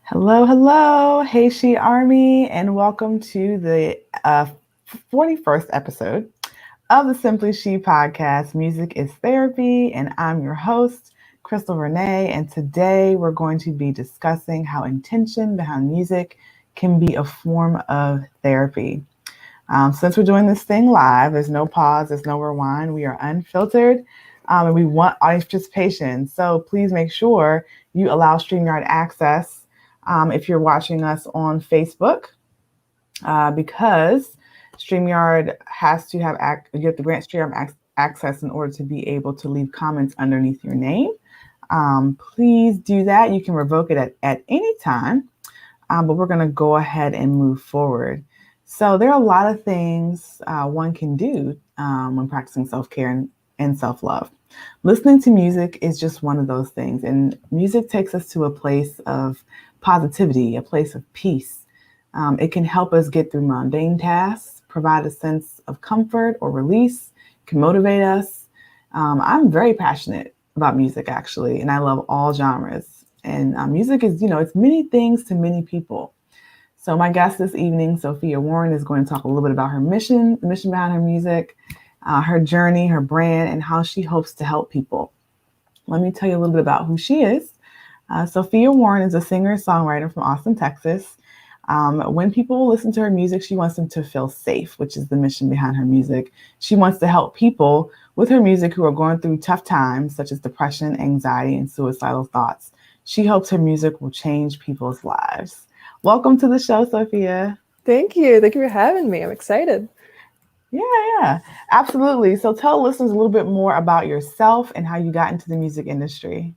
Hello, hello. Hey, She Army, and welcome to the 41st episode of the Simply She podcast. Music is Therapy, and I'm your host, Crystal Renee. And today we're going to be discussing how intention behind music can be a form of therapy. Since we're doing this thing live, there's no pause, there's no rewind. We are unfiltered, and we want audience participation. So please make sure you allow StreamYard access if you're watching us on Facebook, because StreamYard has to have you have to grant StreamYard access in order to be able to leave comments underneath your name. Please do that. You can revoke it at any time, but we're going to go ahead and move forward. So there are a lot of things one can do when practicing self-care and self-love. Listening to music is just one of those things, and music takes us to a place of positivity, a place of peace. It can help us get through mundane tasks, provide a sense of comfort or release, can motivate us. I'm very passionate about music, actually, and I love all genres. And music is, it's many things to many people. So my guest this evening, Sophia Warren, is going to talk a little bit about her mission, the mission behind her music, her journey, her brand, and how she hopes to help people. Let me tell you a little bit about who she is. Sophia Warren is a singer-songwriter from Austin, Texas. When people listen to her music, she wants them to feel safe, which is the mission behind her music. She wants to help people with her music who are going through tough times, such as depression, anxiety, and suicidal thoughts. She hopes her music will change people's lives. Welcome to the show, Sophia. Thank you. Thank you for having me. I'm excited. Yeah, absolutely. So tell listeners a little bit more about yourself and how you got into the music industry.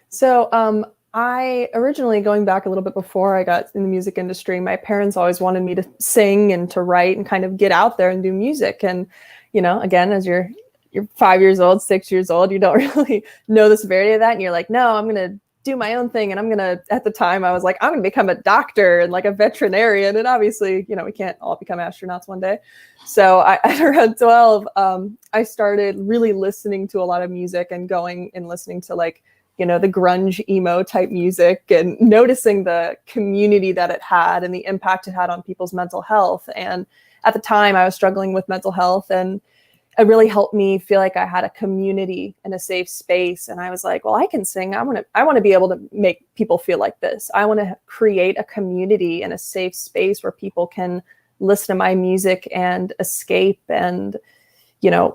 So I originally, going back a little bit before I got in the music industry, my parents always wanted me to sing and to write and kind of get out there and do music. And, again, as you're 5 years old, 6 years old, you don't really know the severity of that. And you're like, no, I'm going to do my own thing. And I'm going to, at the time, I was like, I'm going to become a doctor and like a veterinarian. And obviously, we can't all become astronauts one day. So at around 12, I started really listening to a lot of music and going and listening to the grunge emo type music and noticing the community that it had and the impact it had on people's mental health. And at the time I was struggling with mental health, and it really helped me feel like I had a community and a safe space. And I was like, well, I can sing. I want to be able to make people feel like this. I want to create a community and a safe space where people can listen to my music and escape and,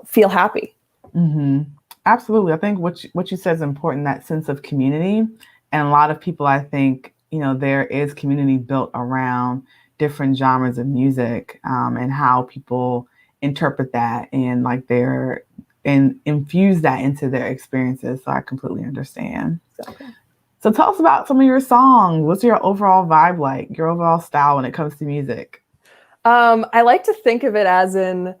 feel happy. Mm-hmm. Absolutely. I think what you said is important, that sense of community. And a lot of people, I think, there is community built around different genres of music, and how people interpret that and and infuse that into their experiences. So I completely understand. Okay. So tell us about some of your songs. What's your overall vibe like, your overall style when it comes to music? I like to think of it as in,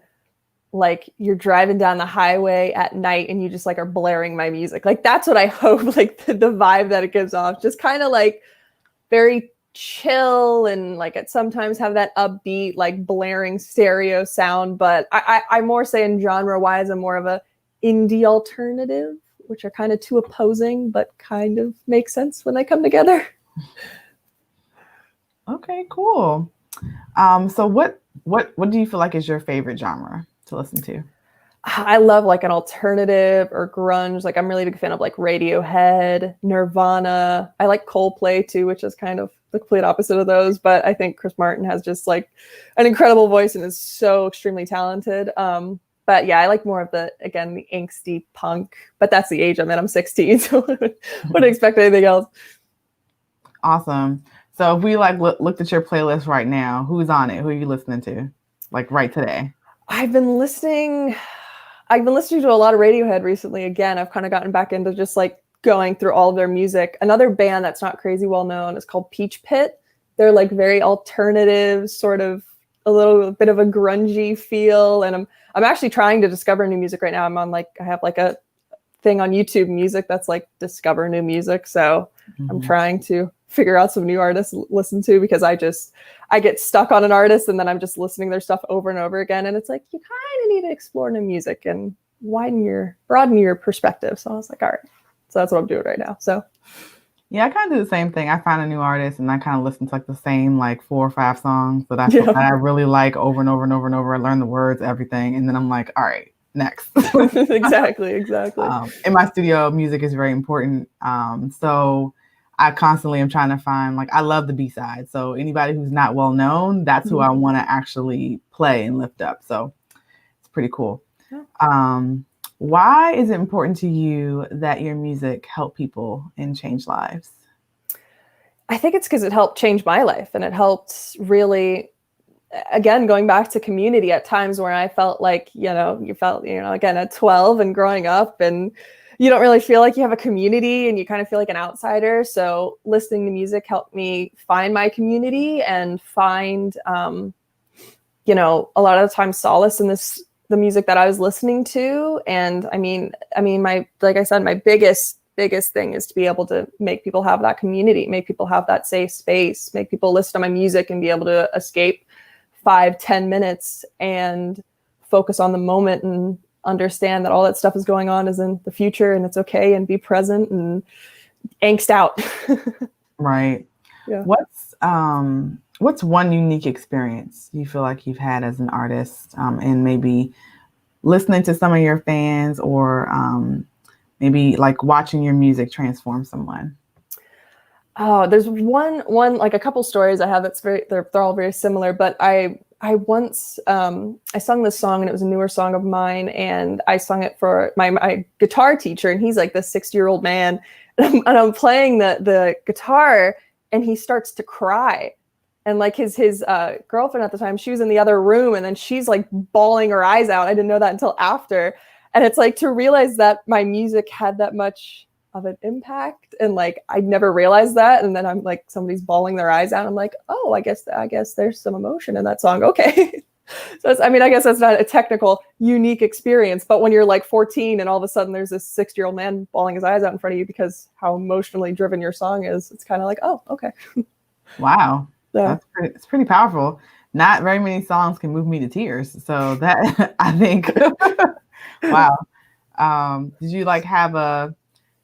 like, you're driving down the highway at night and you just are blaring my music. Like, that's what I hope, the vibe that it gives off, just kind of very chill, and it sometimes have that upbeat, blaring stereo sound. But I'm more saying genre wise, I'm more of a indie alternative, which are kind of two opposing, but kind of make sense when they come together. Okay, cool. So what do you feel like is your favorite genre to listen to? I love an alternative or grunge. I'm really big fan of Radiohead, Nirvana. I like Coldplay too, which is kind of the complete opposite of those. But I think Chris Martin has just an incredible voice and is so extremely talented. But yeah, I like more of the angsty punk. But that's the age I'm in. I'm 16, so wouldn't expect anything else. Awesome. So if we looked at your playlist right now, who's on it? Who are you listening to, right today? I've been listening to a lot of Radiohead recently. Again, I've kind of gotten back into just going through all of their music. Another band that's not crazy well known is called Peach Pit. They're very alternative, sort of a little bit of a grungy feel. And I'm actually trying to discover new music right now. I'm on I have a thing on YouTube Music that's discover new music. So I'm trying to figure out some new artists to listen to, because I get stuck on an artist and then I'm just listening to their stuff over and over again. And it's you kind of need to explore new music and broaden your perspective. So I was all right. So that's what I'm doing right now. So Yeah, I kind of do the same thing. I find a new artist and I kind of listen to like the same like 4 or 5 songs that Yeah, I really like over and over and over and over. I learn the words, everything, and then I'm like, all right, next. exactly, exactly. In my studio, music is very important. So I constantly am trying to find like I love the B-side. So anybody who's not well known, that's who Mhm. I want to actually play and lift up. So it's pretty cool. Yeah. Um, why is it important to you that your music help people and change lives? I think it's because it helped change my life, and it helped really, again, going back to community at times where I felt like, you felt, again, at 12 and growing up, and you don't really feel like you have a community and you kind of feel like an outsider. So listening to music helped me find my community and find, a lot of the time solace in the music that I was listening to. And like I said, my biggest thing is to be able to make people have that community, make people have that safe space, make people listen to my music and be able to escape 5-10 minutes and focus on the moment and understand that all that stuff is going on is in the future and it's okay, and be present and angst out. Right. Yeah. What's one unique experience you feel like you've had as an artist, and maybe listening to some of your fans, or maybe like watching your music transform someone? Oh, there's one like a couple stories I have that's they're all very similar, but I once I sung this song, and it was a newer song of mine, and I sung it for my guitar teacher, and he's like this 60-year-old man, and I'm playing the guitar, and he starts to cry. And like his girlfriend at the time, she was in the other room, and then she's like bawling her eyes out. I didn't know that until after. And it's like to realize that my music had that much of an impact, and like I'd never realized that. And then I'm like, somebody's bawling their eyes out. I'm like, oh, I guess there's some emotion in that song. Okay. So I guess that's not a technical unique experience, but when you're like 14 and all of a sudden there's this 60-year-old man bawling his eyes out in front of you because how emotionally driven your song is, it's kind of like, oh, okay. Wow. Yeah. It's pretty powerful. Not very many songs can move me to tears. So that I think, wow. Did you like have a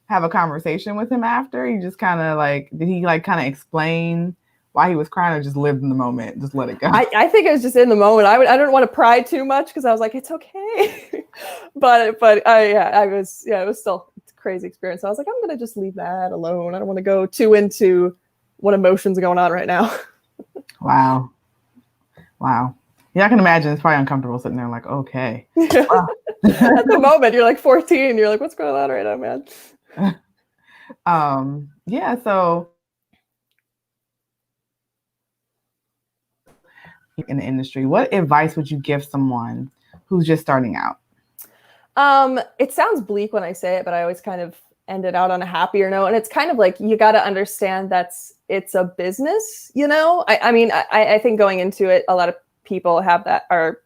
conversation with him after? You just kind of like, did he like kind of explain why he was crying, or just lived in the moment, just let it go? I think I was just in the moment. I didn't want to pry too much because I was like, it's okay. but it was still a crazy experience. So I was like, I'm gonna just leave that alone. I don't want to go too into what emotions are going on right now. Wow. Yeah, I can imagine it's probably uncomfortable sitting there like, okay. Wow. At the moment, you're like 14. You're like, what's going on right now, man? Yeah, so in the industry, what advice would you give someone who's just starting out? It sounds bleak when I say it, but I always kind of end it out on a happier note. And it's kind of like, you got to understand it's a business, I think going into it, a lot of people are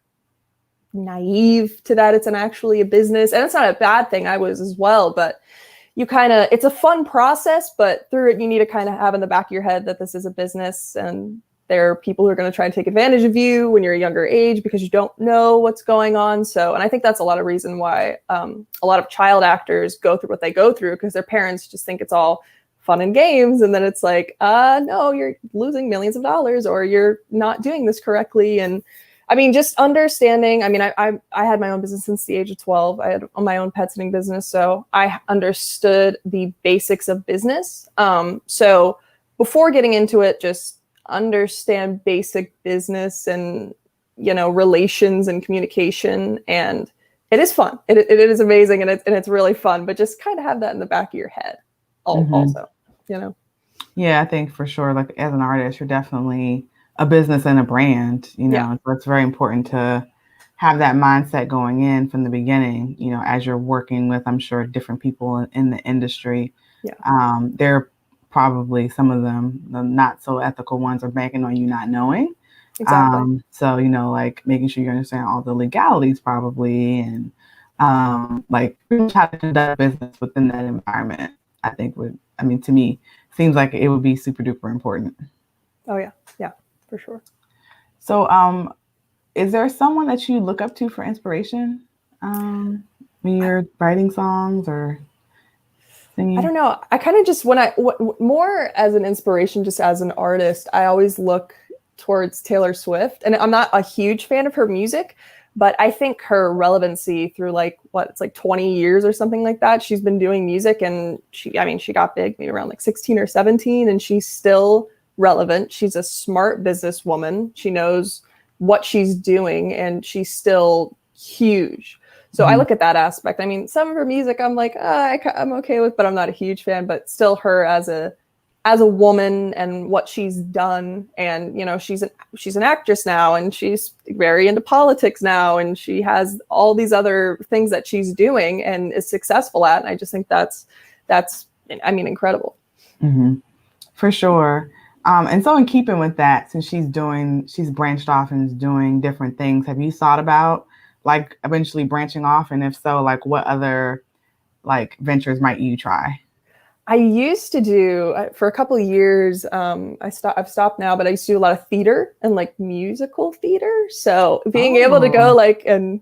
naive to that. It's actually a business, and it's not a bad thing. I was as well, but it's a fun process, but through it, you need to kind of have in the back of your head that this is a business, and there are people who are going to try and take advantage of you when you're a younger age because you don't know what's going on. So, and I think that's a lot of reason why a lot of child actors go through what they go through, because their parents just think it's all fun and games. And then it's like, no, you're losing millions of dollars, or you're not doing this correctly. And just understanding, I had my own business since the age of 12. I had my own pet sitting business. So I understood the basics of business. So before getting into it, just understand basic business and, relations and communication. And it is fun. It is amazing. And it's really fun, but just kind of have that in the back of your head also. Yeah, I think for sure, like as an artist, you're definitely a business and a brand, Yeah. So it's very important to have that mindset going in from the beginning, as you're working with, I'm sure, different people in the industry. Yeah. They're probably, some of them, the not so ethical ones, are banking on you not knowing. Exactly. So, like making sure you understand all the legalities probably, and like pretty much how to conduct business within that environment, I think to me, seems like it would be super duper important. Oh yeah. Yeah, for sure. So, is there someone that you look up to for inspiration when you're writing songs, or? singing? I don't know. I kind of just, more as an inspiration, just as an artist, I always look towards Taylor Swift. And I'm not a huge fan of her music, but I think her relevancy through it's like 20 years or something like that. She's been doing music, and she got big maybe around like 16 or 17, and she's still relevant. She's a smart businesswoman. She knows what she's doing, and she's still huge. So I look at that aspect. I mean, some of her music I'm like, I'm okay with, but I'm not a huge fan. But still, her as a woman and what she's done, and she's an actress now, and she's very into politics now, and she has all these other things that she's doing and is successful at. And I just think that's incredible. Mm-hmm. For sure. And so in keeping with that, since she's branched off and is doing different things, have you thought about like eventually branching off? And if so, like what other like ventures might you try? I used to do for a couple of years. I've stopped now, but I used to do a lot of theater and like musical theater. So being able to go and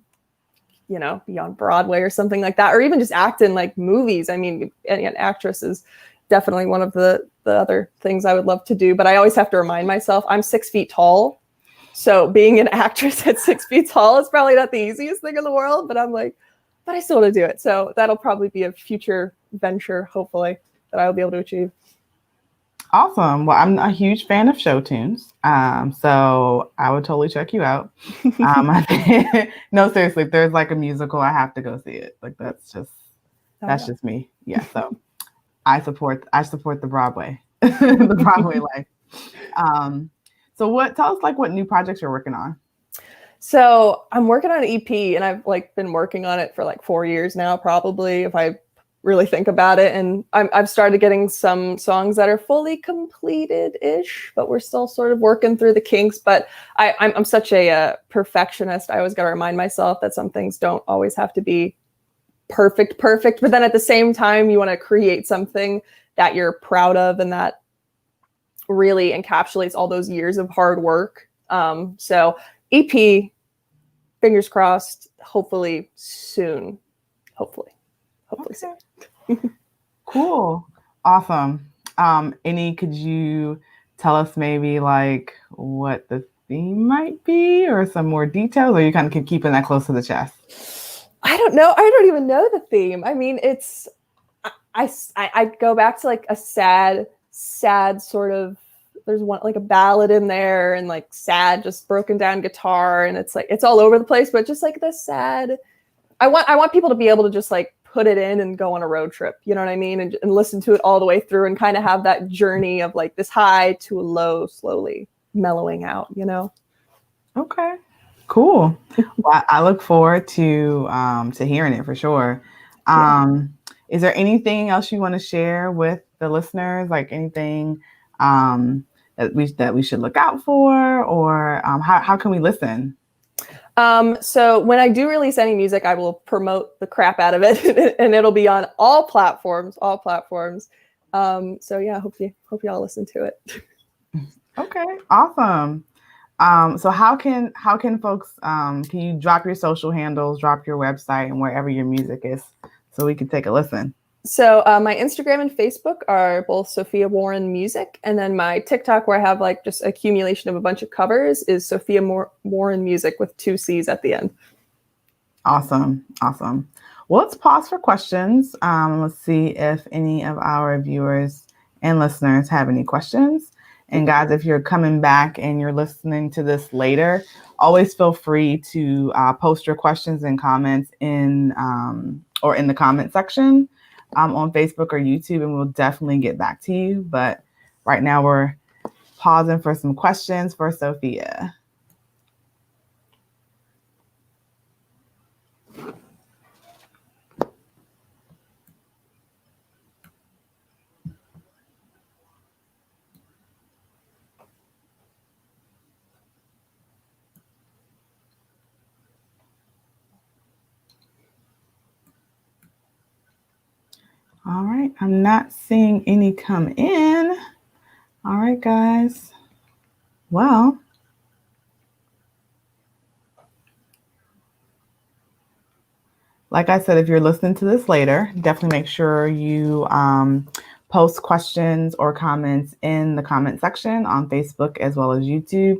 be on Broadway or something like that, or even just act in like movies. I mean, an actress is definitely one of the other things I would love to do. But I always have to remind myself I'm 6 feet tall. So being an actress at 6 feet tall is probably not the easiest thing in the world, but I'm like, but I still want to do it. So that'll probably be a future venture, hopefully, that I'll be able to achieve. Awesome. Well, I'm a huge fan of show tunes. So I would totally check you out. No, seriously, if there's like a musical, I have to go see it. Like that's just me. Yeah. So I support the Broadway, the Broadway life. So tell us like what new projects you're working on. So I'm working on an EP, and I've like been working on it for like 4 years now, probably, if I really think about it. And I've started getting some songs that are fully completed-ish, but we're still sort of working through the kinks. But I'm such a perfectionist. I always got to remind myself that some things don't always have to be perfect. But then at the same time, you want to create something that you're proud of and that really encapsulates all those years of hard work. So EP, fingers crossed, hopefully soon. Hopefully soon. Cool. Awesome. Could you tell us maybe like what the theme might be or some more details, or you kind of keep keeping that close to the chest? I don't know. I don't even know the theme. I mean, I go back to like a sad sort of, there's one like a ballad in there, and like sad, just broken down guitar, and it's like it's all over the place, but just like the sad. I want people to be able to just like put it in and go on a road trip, you know what I mean, and listen to it all the way through, and kind of have that journey of like this high to a low, slowly mellowing out, Okay, cool. Well, I look forward to hearing it for sure. Is there anything else you want to share with the listeners, like anything that we should look out for, or how can we listen? So when I do release any music, I will promote the crap out of it, and it'll be on all platforms. So yeah, hope y'all listen to it. Okay, awesome. So how can folks, can you drop your social handles, drop your website, and wherever your music is, so we can take a listen? So my Instagram and Facebook are both Sophia Warren Music, and then my TikTok, where I have like just accumulation of a bunch of covers, is Sophia Warren Music with 2 C's at the end. Awesome. Well, let's pause for questions. Let's see if any of our viewers and listeners have any questions. And guys, if you're coming back and you're listening to this later, always feel free to post your questions and comments in the comment section on Facebook or YouTube, and we'll definitely get back to you. But right now we're pausing for some questions for Sophia. All right, I'm not seeing any come in. All right, guys. Well, Like I said, if you're listening to this later, definitely make sure you post questions or comments in the comment section on Facebook as well as YouTube.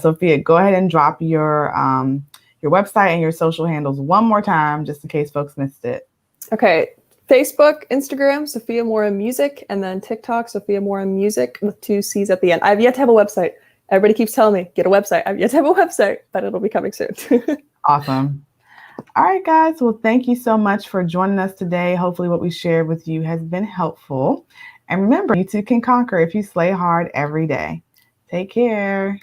Sophia, go ahead and drop your website and your social handles one more time, just in case folks missed it. Okay. Facebook, Instagram, Sophia Warren Music, and then TikTok, Sophia Warren Music with 2 C's at the end. I've yet to have a website. Everybody keeps telling me, get a website. I've yet to have a website, but it'll be coming soon. Awesome. All right, guys. Well, thank you so much for joining us today. Hopefully what we shared with you has been helpful. And remember, you too can conquer if you slay hard every day. Take care.